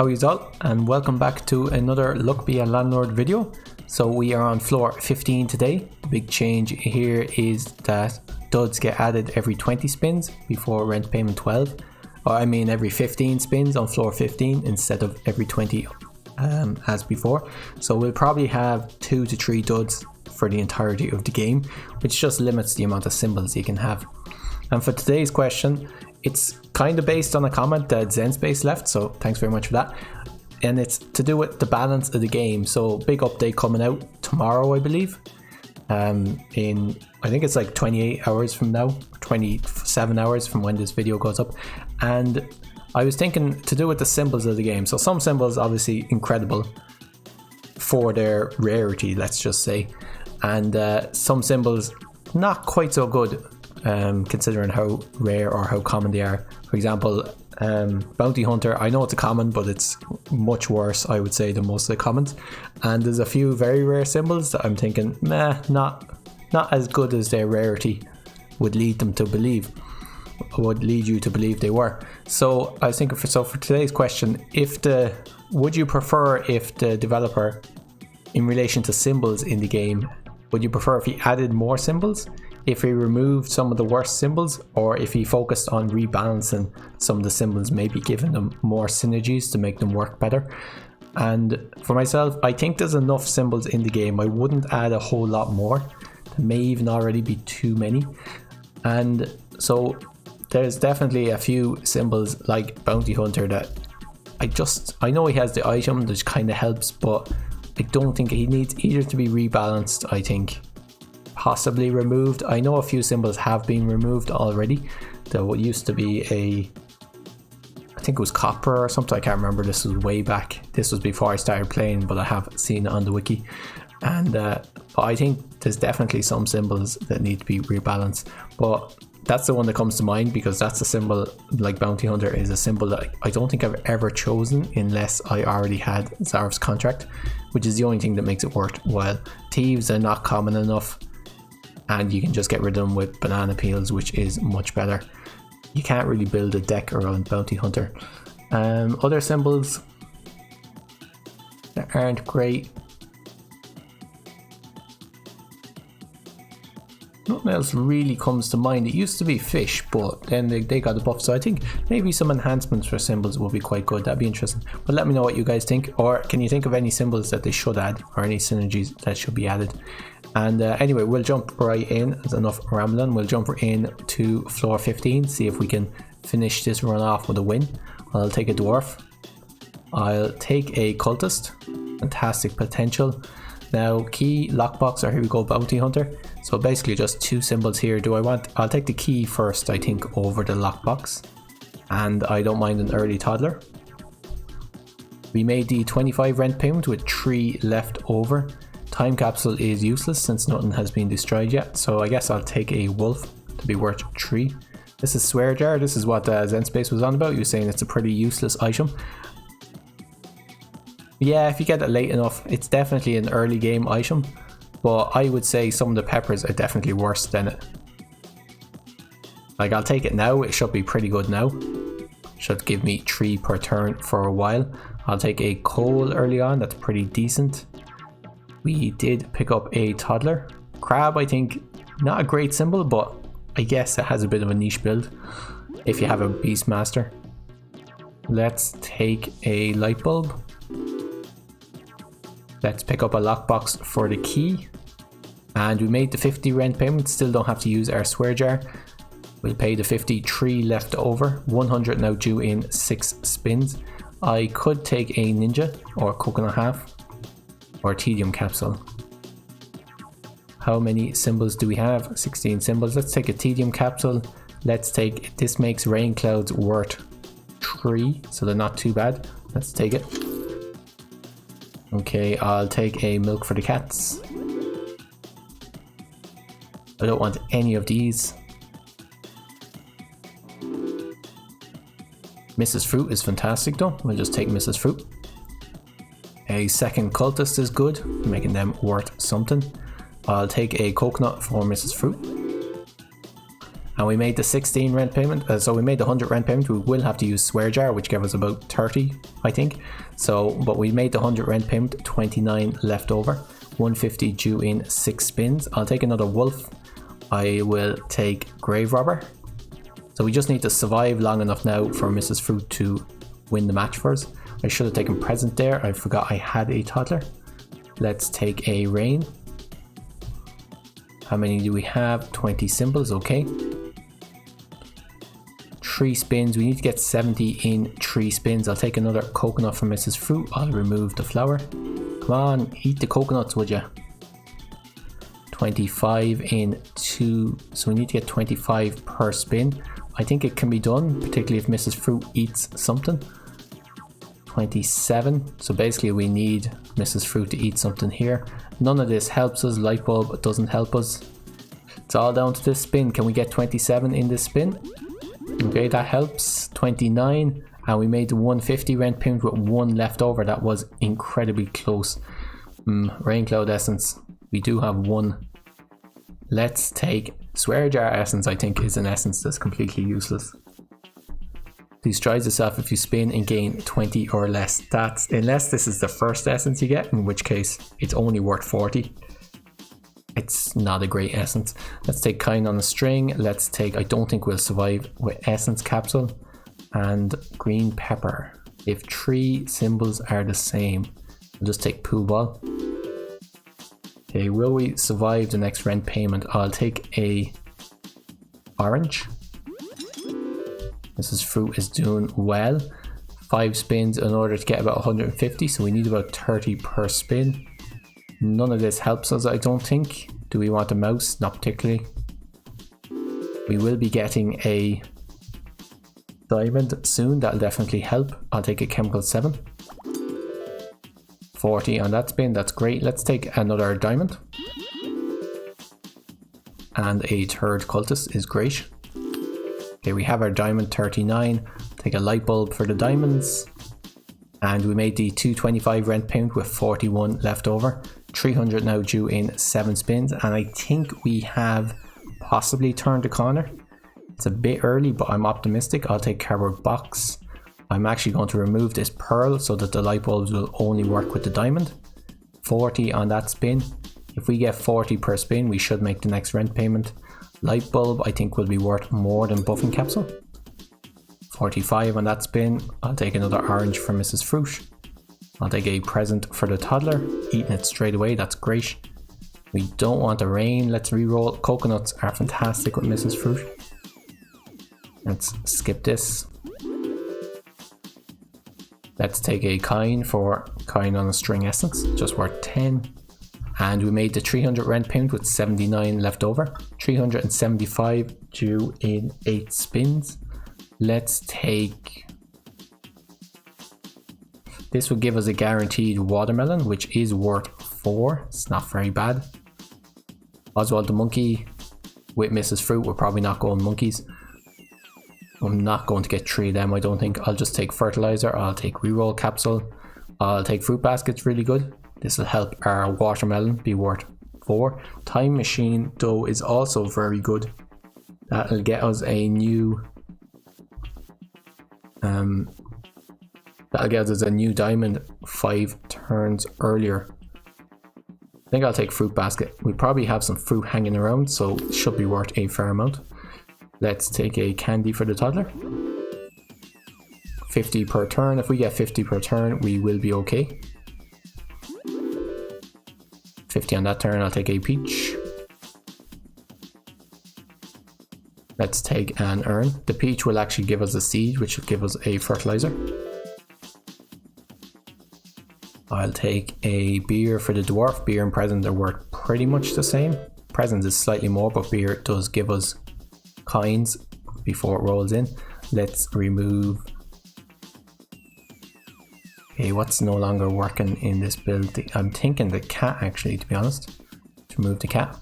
How is all, and welcome back to another Look Be a Landlord video. So we are on floor 15 today. The big change here is that duds get added every 20 spins before rent payment 12. Or I mean every 15 spins on floor 15 instead of every 20 as before. So we'll probably have 2 to 3 duds for the entirety of the game, which just limits the amount of symbols you can have. And for today's question, it's kind of based on a comment that ZenSpace left, so thanks very much for that. And it's to do with the balance of the game. So big update coming out tomorrow, I believe. In I think it's like 28 hours from now, 27 hours from when this video goes up. And I was thinking to do with the symbols of the game. So some symbols obviously incredible for their rarity, let's just say, and some symbols not quite so good. Considering how rare or how common they are. For example, Bounty Hunter, I know it's a common, but it's much worse, I would say, than most of the commons. And there's a few very rare symbols that I'm thinking, not as good as their rarity would lead you to believe they were. So I was thinking, for today's question, would you prefer if the developer, in relation to symbols in the game, would you prefer if he added more symbols, if he removed some of the worst symbols, or if he focused on rebalancing some of the symbols, maybe giving them more synergies to make them work better? And for myself, I think there's enough symbols in the game. I wouldn't add a whole lot more. There may even already be too many. And so there's definitely a few symbols like Bounty Hunter that I know he has the item that kind of helps, but I don't think he needs either to be rebalanced. I think possibly removed. I know a few symbols have been removed already. There used to be I think it was copper or something, I can't remember. This was way back. This was before I started playing, but I have seen it on the wiki. And but I think there's definitely some symbols that need to be rebalanced. But that's the one that comes to mind, because that's a symbol, like Bounty Hunter is a symbol that I don't think I've ever chosen unless I already had Zarv's contract, which is the only thing that makes it worthwhile. Thieves are not common enough, and you can just get rid of them with banana peels, which is much better. You can't really build a deck around Bounty Hunter. Other symbols that aren't great, nothing else really comes to mind. It used to be fish, but then they got a buff, so I think maybe some enhancements for symbols will be quite good. That'd be interesting. But let me know what you guys think, or can you think of any symbols that they should add, or any synergies that should be added? And anyway, we'll jump right in. There's enough rambling. We'll jump in to floor 15, see if we can finish this run off with a win. I'll take a dwarf. I'll take a cultist. Fantastic potential. Now, key, lockbox, or here we go, Bounty Hunter. So basically just 2 symbols here. I'll take the key first, I think, over the lockbox. And I don't mind an early toddler. We made the 25 rent payment with 3 left over. Time capsule is useless since nothing has been destroyed yet, so I guess I'll take a wolf to be worth 3. This is swear jar. This is what ZenSpace was on about. You were saying it's a pretty useless item. Yeah, if you get it late enough, it's definitely an early game item, but I would say some of the peppers are definitely worse than it. Like, I'll take it now. It should be pretty good now. Should give me 3 per turn for a while. I'll take a coal early on. That's pretty decent. We did pick up a toddler. Crab, I think, not a great symbol, but I guess it has a bit of a niche build if you have a Beastmaster. Let's take a light bulb. Let's pick up a lockbox for the key. And we made the 50 rent payment. Still don't have to use our swear jar. We'll pay the 53 left over. 100 now due in 6 spins. I could take a ninja or coconut half, or tedium capsule. How many symbols do we have? 16 symbols. Let's take a tedium capsule. Let's take, this makes rain clouds worth 3, so they're not too bad. Let's take it. Okay, I'll take a milk for the cats. I don't want any of these. Mrs. Fruit is fantastic though. We'll just take Mrs. Fruit. A second cultist is good, making them worth something. I'll take a coconut for Mrs. Fruit. And we made the 16 rent payment, so we made the 100 rent payment. We will have to use swear jar, which gave us about 30, I think. So, but we made the 100 rent payment, 29 left over, 150 due in 6 spins. I'll take another wolf. I will take grave robber. So we just need to survive long enough now for Mrs. Fruit to win the match for us. I should have taken present there. I forgot I had a toddler. Let's take a rain. How many do we have? 20 symbols, okay. 3 spins. We need to get 70 in 3 spins. I'll take another coconut from Mrs. Fruit. I'll remove the flower. Come on, eat the coconuts, would ya? 25 in 2. So we need to get 25 per spin. I think it can be done, particularly if Mrs. Fruit eats something. 27. So basically we need Mrs. Fruit to eat something here. None of this helps us. Light bulb doesn't help us. It's all down to this spin. Can we get 27 in this spin? Okay, that helps. 29, and we made the 150 rent payment with 1 left over. That was incredibly close. Rain cloud essence. We do have 1. Let's take swear jar essence. I think is an essence that's completely useless. Destroys itself if you spin and gain 20 or less. That's unless this is the first essence you get, in which case it's only worth 40. It's not a great essence. Let's take kind on a string. Let's take, I don't think we'll survive with essence capsule and green pepper. If 3 symbols are the same, I'll just take pool ball. Okay, will we survive the next rent payment? I'll take a orange. Mrs. Fruit is doing well. 5 spins in order to get about 150, so we need about 30 per spin. None of this helps us, I don't think. Do we want a mouse? Not particularly. We will be getting a diamond soon. That'll definitely help. I'll take a chemical 7. 40 on that spin. That's great. Let's take another diamond. And a third cultist is great. Okay, we have our diamond 39. Take a light bulb for the diamonds. And we made the 225 rent payment with 41 left over. 300 now due in 7 spins, and I think we have possibly turned the corner. It's a bit early, but I'm optimistic. I'll take cardboard box. I'm actually going to remove this pearl so that the light bulbs will only work with the diamond. 40 on that spin. If we get 40 per spin, we should make the next rent payment. Light bulb I think will be worth more than buffing capsule. 45 on that spin. I'll take another orange for Mrs. Fruit. I'll take a present for the toddler. Eating it straight away, that's great. We don't want a rain. Let's re-roll. Coconuts are fantastic with Mrs. Fruit. Let's skip this. Let's take a kind for kind on a string essence, just worth 10. And we made the 300 rent payment with 79 left over. 375 due in 8 spins. Let's take... This would give us a guaranteed watermelon, which is worth 4. It's not very bad. Oswald the monkey with Mrs. Fruit. We're probably not going monkeys. I'm not going to get 3 of them, I don't think. I'll just take fertilizer. I'll take reroll capsule. I'll take fruit baskets, really good. This will help our watermelon be worth 4. Time machine though is also very good. That'll get us a new that'll get us a new diamond 5 turns earlier. I think I'll take fruit basket. We probably have some fruit hanging around, so it should be worth a fair amount. Let's take a candy for the toddler. 50 per turn. If we get 50 per turn, we will be okay. 50 on that turn. I'll take a peach. Let's take an urn. The peach will actually give us a seed, which will give us a fertilizer. I'll take a beer for the dwarf. Beer and present are worth pretty much the same. Present is slightly more, but beer does give us coins before it rolls in. Let's remove... Okay, what's no longer working in this build? I'm thinking the cat, actually, to be honest. Let's remove the cat.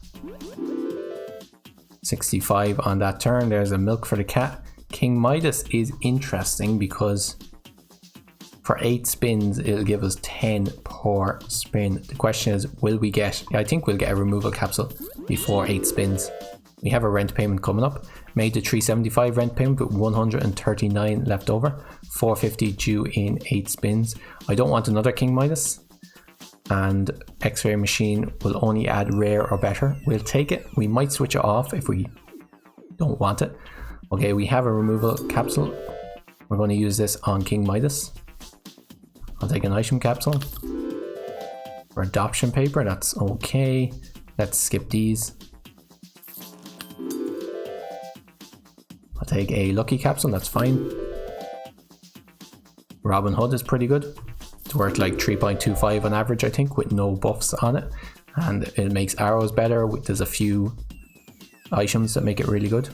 65 on that turn. There's a milk for the cat. King Midas is interesting because for 8 spins it'll give us 10 per spin. The question is, will we get... I think we'll get a removal capsule before 8 spins. We have a rent payment coming up. made the 375 rent payment with 139 left over, 450 due in 8 spins. I don't want another King Midas, and X-ray machine will only add rare or better. We'll take it. We might switch it off if we don't want it. Okay, we have a removal capsule. We're going to use this on King Midas. I'll take an item capsule. For adoption paper, that's okay. Let's skip these. I'll take a lucky capsule, that's fine. Robin Hood is pretty good. It's worth like 3.25 on average, I think, with no buffs on it. And it makes arrows better. There's a few items that make it really good.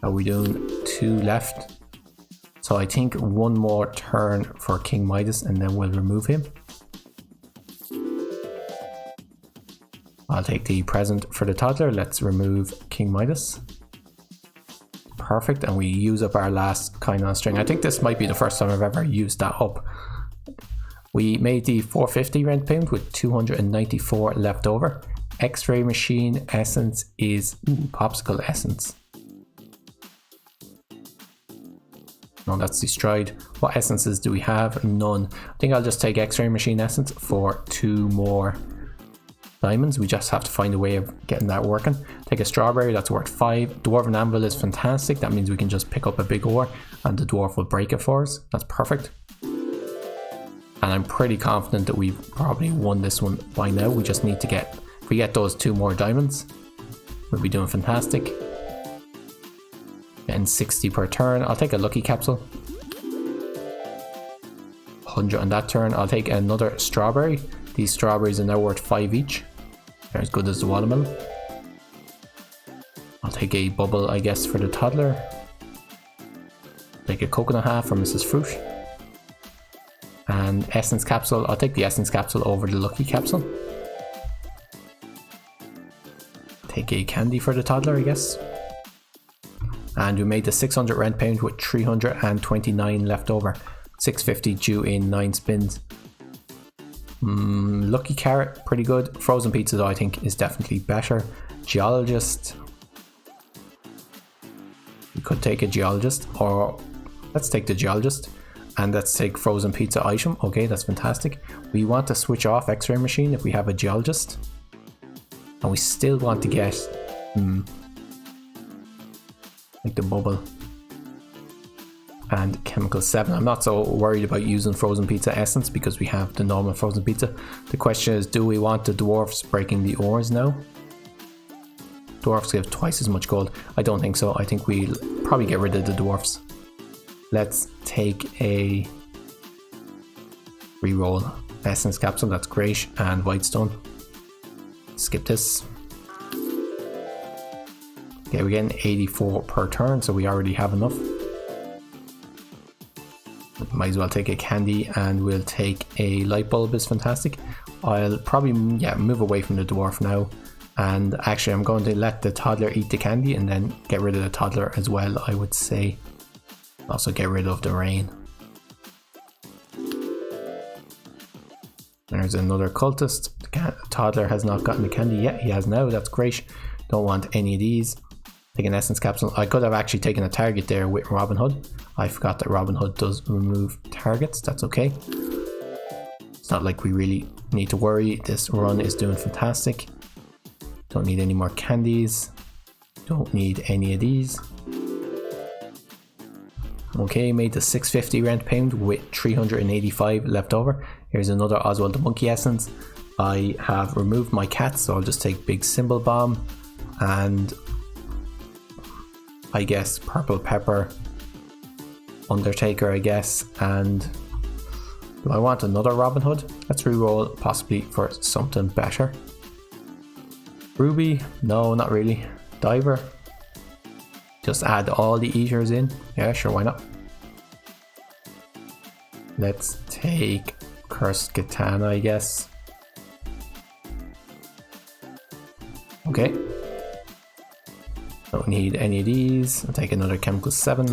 Are we doing 2 left? So I think one more turn for King Midas and then we'll remove him. I'll take the present for the toddler. Let's remove King Midas. Perfect, and we use up our last kind on string. I think this might be the first time I've ever used that up. We made the 450 rent payment with 294 left over. X-ray machine essence is popsicle essence. No, that's destroyed. What essences do we have? None. I think I'll just take X-ray machine essence for 2 more diamonds. We just have to find a way of getting that working. Take a strawberry, that's worth 5. Dwarven anvil is fantastic. That means we can just pick up a big ore and the dwarf will break it for us. That's perfect. And I'm pretty confident that we've probably won this one by now. We just need to get, if we get those 2 more diamonds, we'll be doing fantastic. Getting 60 per turn. I'll take a lucky capsule. 100 on that turn. I'll take another strawberry. These strawberries are now worth 5 each. They're as good as the watermelon. I'll take a bubble, I guess, for the toddler. Take a coconut half for Mrs. Fruit. And essence capsule. I'll take the essence capsule over the lucky capsule. Take a candy for the toddler, I guess. And we made the 600 rent payment with 329 left over. 650 due in 9 spins. Lucky carrot, pretty good. Frozen pizza though I think is definitely better. Geologist. We could take a geologist, or let's take the geologist. And let's take frozen pizza item. Okay, that's fantastic. We want to switch off X-ray machine if we have a geologist. And we still want to get like the bubble and chemical 7. I'm not so worried about using frozen pizza essence because we have the normal frozen pizza. The question is, do we want the dwarfs breaking the ores now? Dwarfs give twice as much gold. I don't think so. I think we'll probably get rid of the dwarfs. Let's take a reroll essence capsule, that's great, and whitestone. Skip this. Okay, we're getting 84 per turn, so we already have enough. Might as well take a candy, and we'll take a light bulb, is fantastic. I'll probably move away from the dwarf now, and actually I'm going to let the toddler eat the candy and then get rid of the toddler as well, I would say. Also get rid of the rain. There's another cultist. The toddler has not gotten the candy yet. He has now, that's great. Don't want any of these. Take an essence capsule. I could have actually taken a target there with Robin Hood. I forgot that Robin Hood does remove targets. That's okay. It's not like we really need to worry. This run is doing fantastic. Don't need any more candies. Don't need any of these. Okay, made the 650 rent payment with 385 left over. Here's another Oswald the Monkey essence. I have removed my cat, so I'll just take Big Symbol Bomb and I guess Purple Pepper, Undertaker I guess, and do I want another Robin Hood? Let's reroll possibly for something better. Ruby? No, not really. Diver? Just add all the eaters in. Yeah, sure, why not? Let's take Cursed Katana, I guess. Okay. Don't need any of these. I'll take another Chemical 7.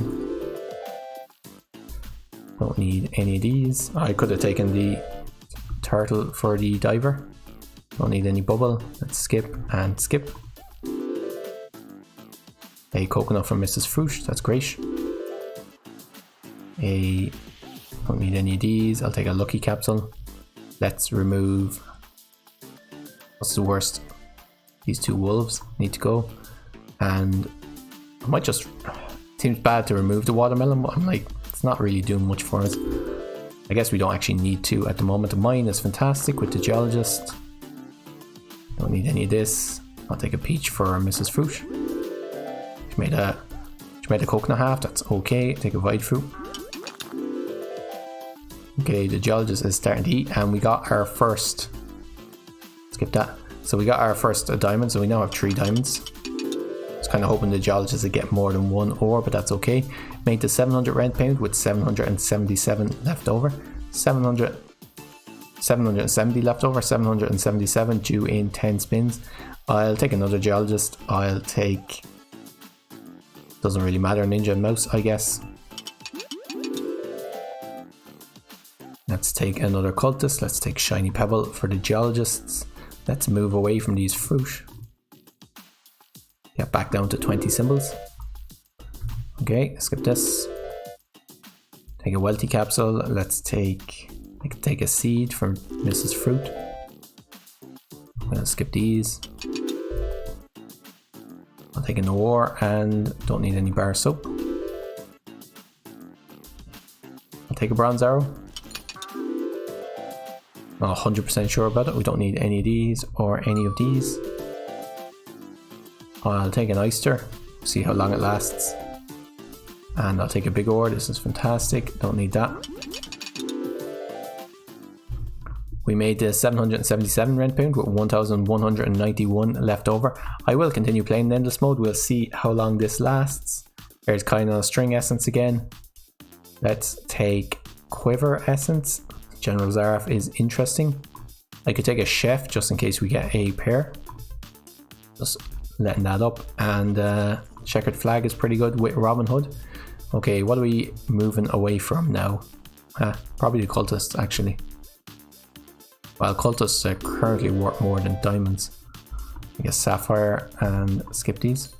Don't need any of these. I could have taken the turtle for the diver. Don't need any bubble. Let's skip and skip. A coconut from Mrs. Fruit, that's great. Don't need any of these. I'll take a lucky capsule. Let's remove, what's the worst? These two wolves need to go. And I might just, seems bad to remove the watermelon, but I'm like, it's not really doing much for us. I guess we don't actually need to at the moment. The mine is fantastic with the geologist. Don't need any of this. I'll take a peach for Mrs. Fruit. She made a coconut half, that's okay. Take a vide fruit. Okay, the geologist is starting to eat, and we got our first, skip that. So we got our first diamond, so we now have 3 diamonds. I was kind of hoping the geologist would get more than 1 ore, but that's okay. Made the 700 rent pound with 777 left over. 770 left over, 777 due in 10 spins. I'll take another geologist. I'll take, doesn't really matter, ninja mouse, I guess. Let's take another cultist. Let's take shiny pebble for the geologists. Let's move away from these fruit. Get back down to 20 symbols. Okay, skip this. Take a wealthy capsule. Let's take, I can take a seed from Mrs. Fruit. I'm gonna skip these. I'll take an ore and don't need any bar soap. I'll take a bronze arrow. Not 100% sure about it. We don't need any of these or any of these. I'll take an oyster, see how long it lasts. And I'll take a big ore. This is fantastic. Don't need that. We made the 777 rent pound with 1191 left over. I will continue playing in endless mode. We'll see how long this lasts. There's kind of string essence again. Let's take quiver essence. General Zaraf is interesting. I could take a chef just in case we get a pair. Just letting that up. And checkered flag is pretty good with Robin Hood. Okay, what are we moving away from now? Probably the cultists actually. Well, cultists are currently worth more than diamonds. I guess sapphire and skip these.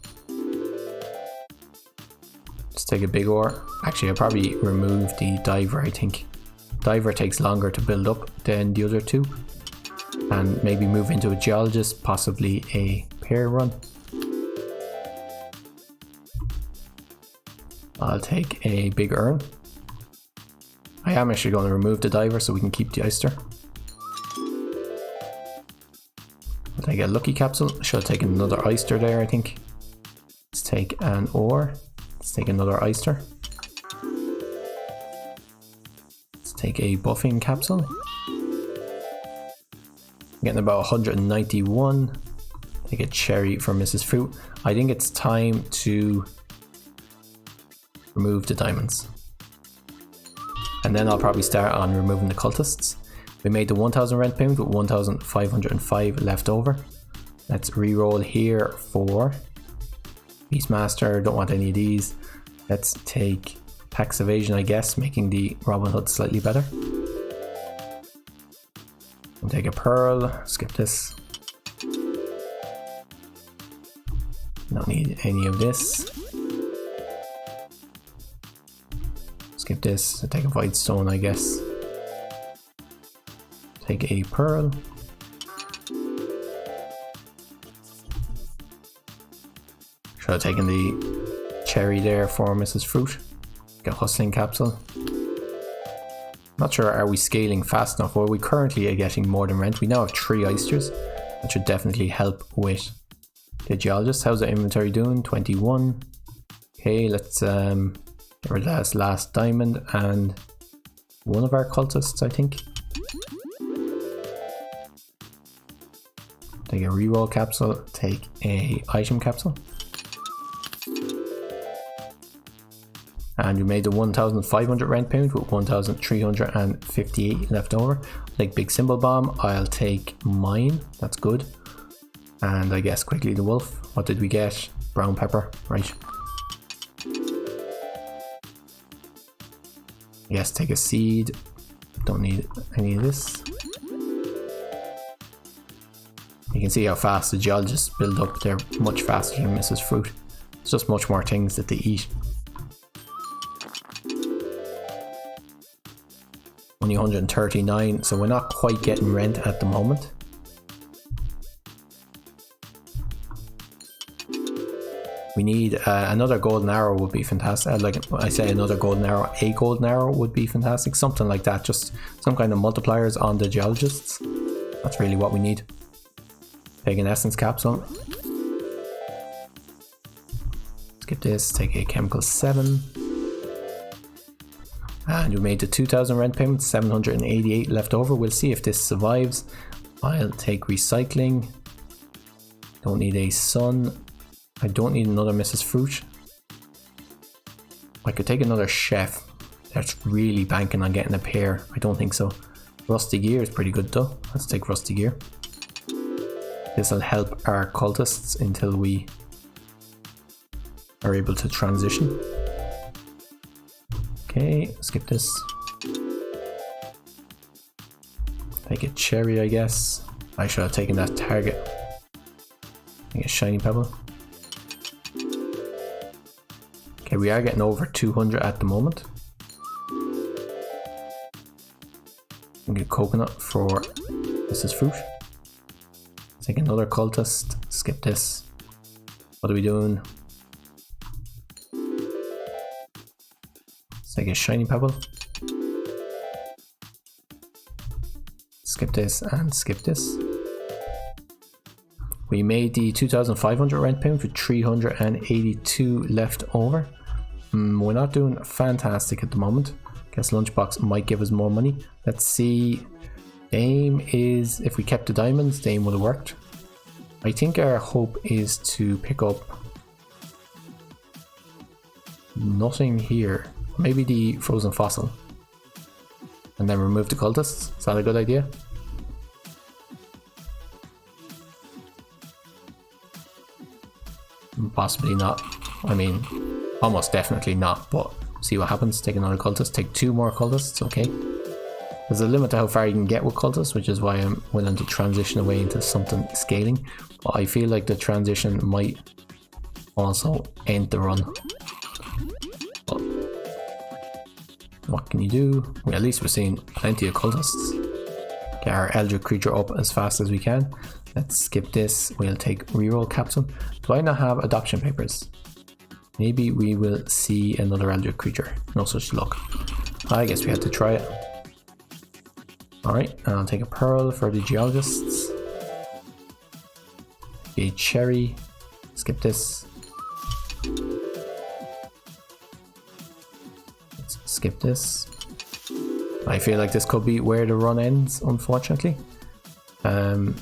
Let's take a big ore. Actually, I'll probably remove the diver, I think. Diver takes longer to build up than the other two. And maybe move into a geologist, possibly a pair run. I'll take a big urn. I am actually going to remove the diver so we can keep the oyster. I'll take a lucky capsule. Should have taken another oyster there, I think. Let's take an ore. Let's take another oyster. Let's take a buffing capsule. Getting about 191. Take a cherry for Mrs. Fruit. I think it's time to remove the diamonds. And then I'll probably start on removing the cultists. We made the 1000 rent pound with 1505 left over. Let's re-roll here for Beastmaster. Don't want any of these. Let's take tax evasion, I guess, making the Robin Hood slightly better. We'll take a pearl. Skip this. Don't need any of this. Skip this. I'll take a void stone, I guess. Take a pearl. Should have taken the cherry there for Mrs. Fruit. Get a hustling capsule. Not sure, are we scaling fast enough? Well, we currently are getting more than rent. We now have 3 oysters. That should definitely help with the geologist. How's the inventory doing? 21. Okay, let's get rid of this last diamond and one of our cultists, I think. Take a reroll capsule, take a item capsule. And we made the 1500 rent pound with 1358 left over. Take big symbol bomb, I'll take mine, that's good. And I guess quickly the wolf. What did we get? Brown pepper, right. Yes, take a seed. Don't need any of this. You can see how fast the geologists build up. They're much faster than Mrs. Fruit. It's just much more things that they eat. Only 139, so we're not quite getting rent at the moment. We need another golden arrow would be fantastic. Like I say, another golden arrow, a golden arrow would be fantastic. Something like that, just some kind of multipliers on the geologists. That's really what we need. Take an essence capsule. Skip this, take a chemical 7. And we made the 2,000 rent payment, 788 left over. We'll see if this survives. I'll take recycling. Don't need a sun. I don't need another Mrs. Fruit. I could take another chef. That's really banking on getting a pair. I don't think so. Rusty gear is pretty good though. Let's take rusty gear. This will help our cultists until we are able to transition. Okay, skip this. Take a cherry, I guess. I should have taken that target. Take a shiny pebble. Okay, we are getting over 200 at the moment. Get a coconut for Mrs. Fruit. Take another cultist. Skip this. What are we doing? Let's take a shiny pebble. Skip this and skip this. We made the 2,500 rent payment with 382 left over. We're not doing fantastic at the moment. Guess Lunchbox might give us more money. Let's see. Aim is, if we kept the diamonds, the aim would have worked. I think our hope is to pick up nothing here. Maybe the frozen fossil. And then remove the cultists. Is that a good idea? Possibly not. I mean, almost definitely not, but see what happens. Take another cultist. Take 2 more cultists, okay. There's a limit to how far you can get with cultists, which is why I'm willing to transition away into something scaling. But I feel like the transition might also end the run. But what can you do? Well, at least we're seeing plenty of cultists. Get our eldritch creature up as fast as we can. Let's skip this. We'll take reroll capsule. Do I not have adoption papers? Maybe we will see another eldritch creature. No such luck. I guess we had to try it. Alright, I'll take a pearl for the geologists. A cherry. Skip this. Let's skip this. I feel like this could be where the run ends, unfortunately. To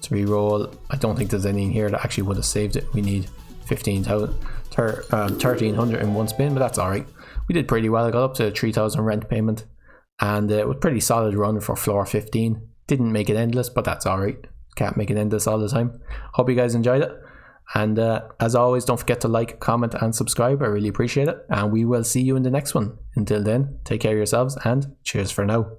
reroll, I don't think there's any in here that actually would have saved it. We need 1,300 in one spin, but that's alright. We did pretty well. I got up to 3,000 rent payment, and it was pretty solid run for floor 15. Didn't make it endless, but that's alright. Can't make it endless all the time. Hope you guys enjoyed it, and as always, don't forget to like, comment and subscribe. I really appreciate it, and we will see you in the next one. Until then, take care of yourselves and cheers for now.